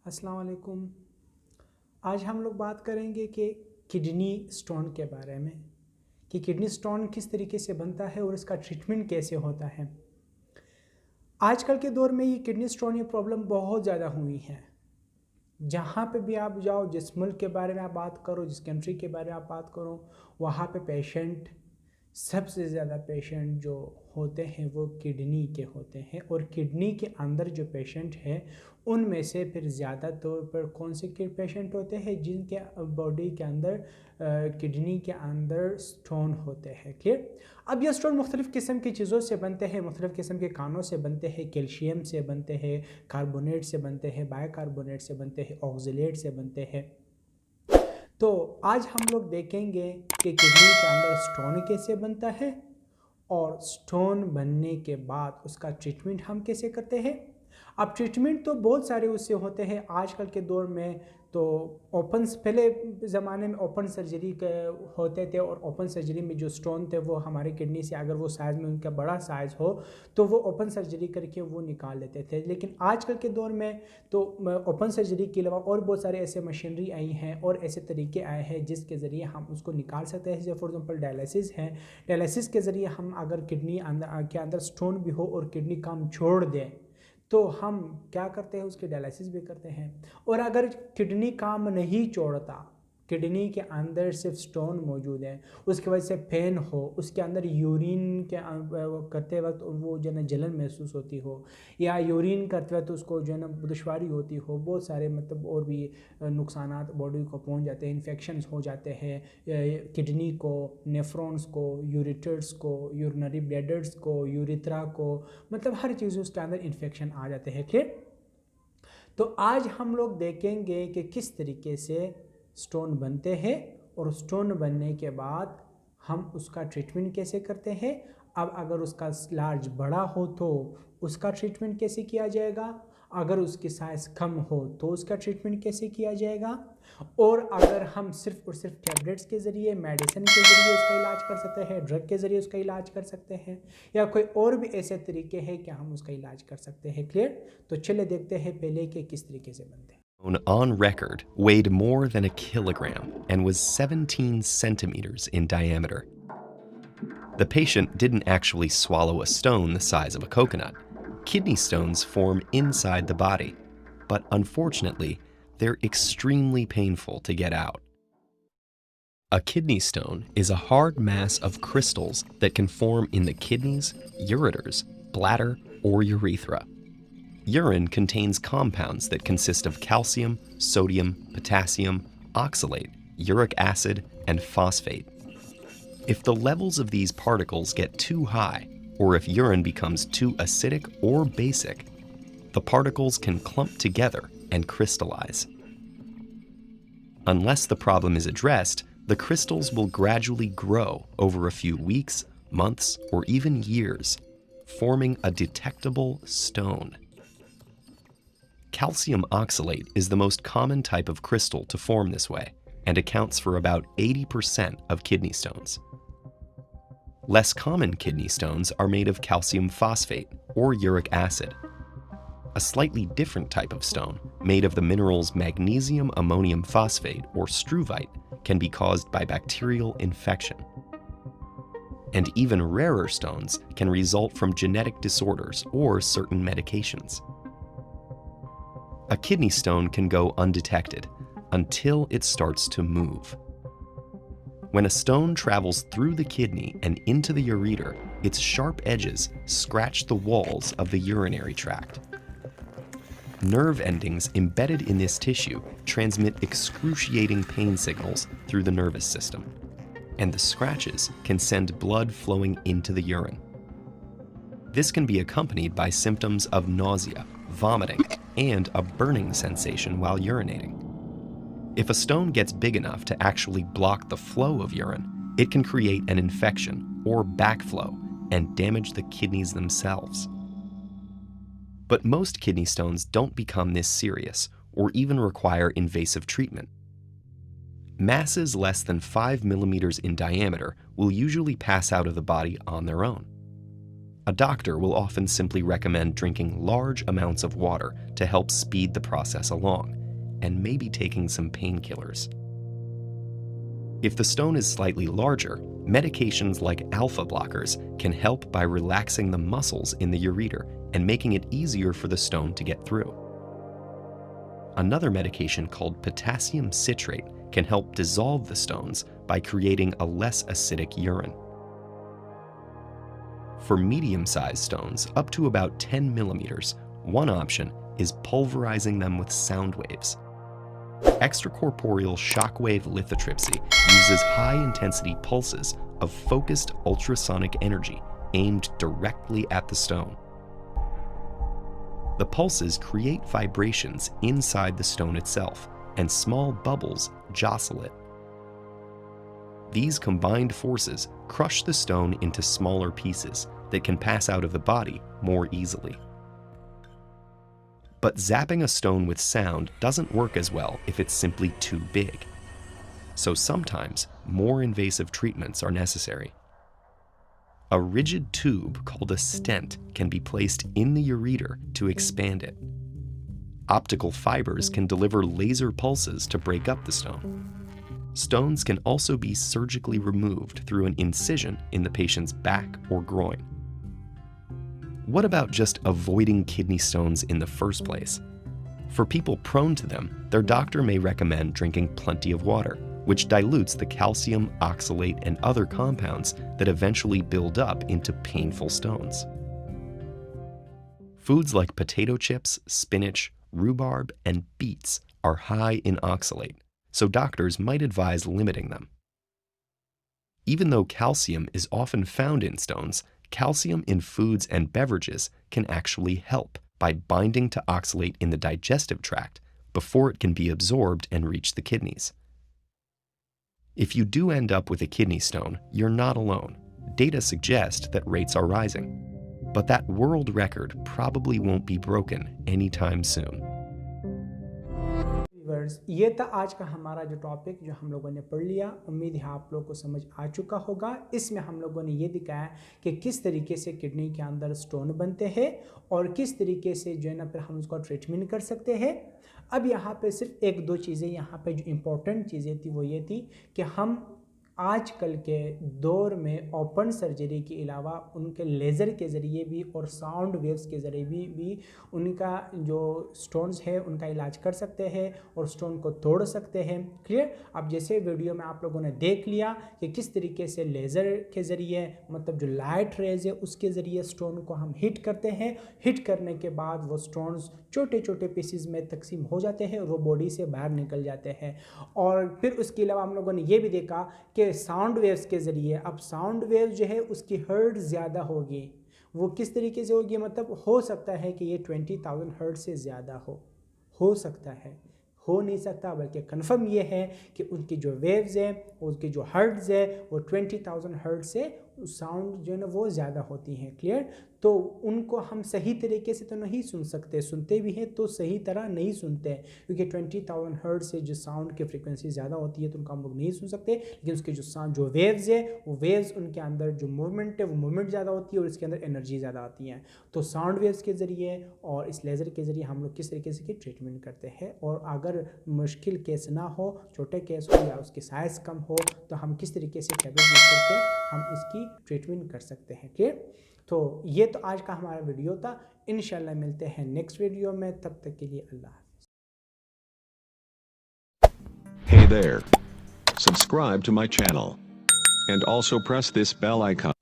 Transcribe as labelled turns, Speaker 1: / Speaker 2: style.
Speaker 1: अस्सलाम वालेकुम। आज हम लोग बात करेंगे कि किडनी स्टोन के बारे में कि किडनी स्टोन किस तरीके से बनता है और इसका ट्रीटमेंट कैसे होता है। आजकल के दौर में ये किडनी स्टोन ये प्रॉब्लम बहुत ज़्यादा हुई है। जहाँ पे भी आप जाओ, जिस मुल्क के बारे में आप बात करो, जिस कंट्री के बारे में आप बात करो, वहाँ पे पेशेंट, सबसे ज़्यादा पेशेंट जो होते हैं वो किडनी के होते हैं। और किडनी के अंदर जो पेशेंट है उनमें से फिर ज़्यादा तौर पर कौन से पेशेंट होते हैं जिनके बॉडी के अंदर किडनी के अंदर स्टोन होते हैं। क्लियर। अब ये स्टोन मुख्तलिफ़ किस्म की चीज़ों से बनते हैं, मुख्तलिफ़ किस्म के खानों से बनते हैं, कैल्शियम से बनते हैं, कार्बोनेट से बनते हैं, बाइकार्बोनेट से बनते हैं, ऑक्जेलेट से बनते हैं। तो आज हम लोग देखेंगे कि किडनी के अंदर स्टोन कैसे बनता है और स्टोन बनने के बाद उसका ट्रीटमेंट हम कैसे करते हैं। अब ट्रीटमेंट तो बहुत सारे उससे होते हैं आजकल के दौर में। तो ओपन, पहले ज़माने में ओपन सर्जरी होते थे और ओपन सर्जरी में जो स्टोन थे वो हमारे किडनी से, अगर वो साइज़ में उनका बड़ा साइज़ हो तो वो ओपन सर्जरी करके वो निकाल लेते थे। लेकिन आजकल के दौर में तो ओपन सर्जरी के अलावा और बहुत सारे ऐसे मशीनरी आई हैं और ऐसे तरीके आए हैं जिसके ज़रिए हम उसको निकाल सकते हैं। जैसे फॉर एग्जांपल डायलिसिस है। डायलिसिस के ज़रिए हम अगर किडनी के अंदर स्टोन भी हो और किडनी काम छोड़ दें तो हम क्या करते हैं, उसकी डायलिसिस भी करते हैं। और अगर किडनी काम नहीं छोड़ता, किडनी के अंदर सिर्फ स्टोन मौजूद है, उसकी वजह से पेन हो, उसके अंदर यूरिन के करते वक्त वो जो है ना जलन महसूस होती हो, या यूरिन करते वक्त उसको जो है ना दुश्वारी होती हो, बहुत सारे मतलब और भी नुकसानात बॉडी को पहुंच जाते हैं, इन्फेक्शंस हो जाते हैं किडनी को, नेफ्रॉन्स को, यूरेटर्स को, यूरिनरी ब्लैडर्स को, यूरिथ्रा को, मतलब हर चीज़ उसके अंदर इन्फेक्शन आ जाते हैं। ठीक। तो आज हम लोग देखेंगे कि किस तरीके से स्टोन बनते हैं और स्टोन बनने के बाद हम उसका ट्रीटमेंट कैसे करते हैं। अब अगर उसका लार्ज बड़ा हो तो उसका ट्रीटमेंट कैसे किया जाएगा, अगर उसकी साइज़ कम हो तो उसका ट्रीटमेंट कैसे किया जाएगा, और अगर हम सिर्फ और सिर्फ टैबलेट्स के ज़रिए, मेडिसिन के ज़रिए उसका इलाज कर सकते हैं, ड्रग के ज़रिए उसका इलाज कर सकते हैं, या कोई और भी ऐसे तरीके हैं कि हम उसका इलाज कर सकते हैं। क्लियर। तो चलिए देखते हैं पहले कि किस तरीके से बनते हैं।
Speaker 2: On record weighed more than a kilogram and was 17 centimeters in diameter. The patient didn't actually swallow a stone the size of a coconut. Kidney stones form inside the body, but unfortunately, they're extremely painful to get out. A kidney stone is a hard mass of crystals that can form in the kidneys, ureters, bladder, or urethra. Urine contains compounds that consist of calcium, sodium, potassium, oxalate, uric acid, and phosphate. If the levels of these particles get too high, or if urine becomes too acidic or basic, the particles can clump together and crystallize. Unless the problem is addressed, the crystals will gradually grow over a few weeks, months, or even years, forming a detectable stone. Calcium oxalate is the most common type of crystal to form this way and accounts for about 80% of kidney stones. Less common kidney stones are made of calcium phosphate or uric acid. A slightly different type of stone, made of the minerals magnesium ammonium phosphate or struvite, can be caused by bacterial infection. And even rarer stones can result from genetic disorders or certain medications. A kidney stone can go undetected until it starts to move. When a stone travels through the kidney and into the ureter, its sharp edges scratch the walls of the urinary tract. Nerve endings embedded in this tissue transmit excruciating pain signals through the nervous system, and the scratches can send blood flowing into the urine. This can be accompanied by symptoms of nausea, vomiting, and a burning sensation while urinating. If a stone gets big enough to actually block the flow of urine, it can create an infection or backflow and damage the kidneys themselves. But most kidney stones don't become this serious or even require invasive treatment. Masses less than 5 millimeters in diameter will usually pass out of the body on their own. A doctor will often simply recommend drinking large amounts of water to help speed the process along, and maybe taking some painkillers. If the stone is slightly larger, medications like alpha blockers can help by relaxing the muscles in the ureter and making it easier for the stone to get through. Another medication called potassium citrate can help dissolve the stones by creating a less acidic urine. For medium-sized stones, up to about 10 millimeters, one option is pulverizing them with sound waves. Extracorporeal shockwave lithotripsy uses high-intensity pulses of focused ultrasonic energy aimed directly at the stone. The pulses create vibrations inside the stone itself, and small bubbles jostle it. These combined forces crush the stone into smaller pieces that can pass out of the body more easily. But zapping a stone with sound doesn't work as well if it's simply too big. So sometimes more invasive treatments are necessary. A rigid tube called a stent can be placed in the ureter to expand it. Optical fibers can deliver laser pulses to break up the stone. Stones can also be surgically removed through an incision in the patient's back or groin. What about just avoiding kidney stones in the first place? For people prone to them, their doctor may recommend drinking plenty of water, which dilutes the calcium, oxalate, and other compounds that eventually build up into painful stones. Foods like potato chips, spinach, rhubarb, and beets are high in oxalate, so doctors might advise limiting them. Even though calcium is often found in stones, calcium in foods and beverages can actually help by binding to oxalate in the digestive tract before it can be absorbed and reach the kidneys. If you do end up with a kidney stone, you're not alone. Data suggest that rates are rising. But that world record probably won't be broken anytime soon.
Speaker 1: ये था आज का हमारा जो topic जो हम लोगों ने पढ़ लिया। उम्मीद है आप लोगों को समझ आ चुका होगा। इसमें हम लोगों ने ये दिखाया कि किस तरीके से किडनी के अंदर स्टोन बनते हैं और किस तरीके से जो है ना फिर हम उसका ट्रीटमेंट कर सकते हैं। अब यहाँ पे सिर्फ एक दो चीज़ें यहाँ पे जो इम्पोर्टेंट चीज़ें थी वो ये थी कि हम आजकल के दौर में ओपन सर्जरी के अलावा उनके लेज़र के ज़रिए भी और साउंड वेव्स के ज़रिए भी उनका जो स्टोन्स है उनका इलाज कर सकते हैं और स्टोन को तोड़ सकते हैं। क्लियर? अब जैसे वीडियो में आप लोगों ने देख लिया कि किस तरीके से लेज़र के ज़रिए मतलब जो लाइट रेज है उसके ज़रिए स्टोन को हम हिट करते हैं। हिट करने के बाद वो स्टोन्स छोटे छोटे पीसीज में तकसीम हो जाते हैं और वो बॉडी से बाहर निकल जाते हैं। और फिर उसके अलावा हम लोगों ने ये भी देखा कि साउंड वेव्स के ज़रिए अब साउंड वेव जो है उसकी हर्ट्ज़ ज़्यादा होगी। वो किस तरीके से होगी मतलब हो सकता है कि ये 20,000 हर्ट्ज़ से ज़्यादा हो सकता है, हो नहीं सकता, बल्कि कंफर्म ये है कि उनकी जो वेव्स है उसकी जो हर्ट्ज़ है वो 20,000 हर्ट्ज़ से साउंड जो है ना वो ज़्यादा होती हैं। क्लियर? तो उनको हम सही तरीके से तो नहीं सुन सकते, सुनते भी हैं तो सही तरह नहीं सुनते हैं क्योंकि 20,000 हर्ट्ज़ से जो साउंड की फ्रीक्वेंसी ज़्यादा होती है तो उनको हम लोग नहीं सुन सकते। लेकिन उसके जो साउंड जो वेव्स है वो वेव्स उनके अंदर जो मूवमेंट है वो मूवमेंट ज़्यादा होती है और इसके अंदर एनर्जी ज़्यादा आती है। तो साउंड वेव्स के ज़रिए और इस लेज़र के ज़रिए हम लोग किस तरीके से ट्रीटमेंट करते हैं और अगर मुश्किल केस ना हो, छोटे केस हो या उसकी साइज़ कम हो तो हम किस तरीके से टैबलेट यूज़ करके हम इसकी ट्रीटमेंट कर सकते हैं। क्लियर? तो ये तो आज का हमारा वीडियो था। इंशाल्लाह मिलते हैं नेक्स्ट वीडियो में, तब तक के लिए अल्लाह हाफ़िज़।
Speaker 3: Hey there. Subscribe to my channel. And also press this bell icon.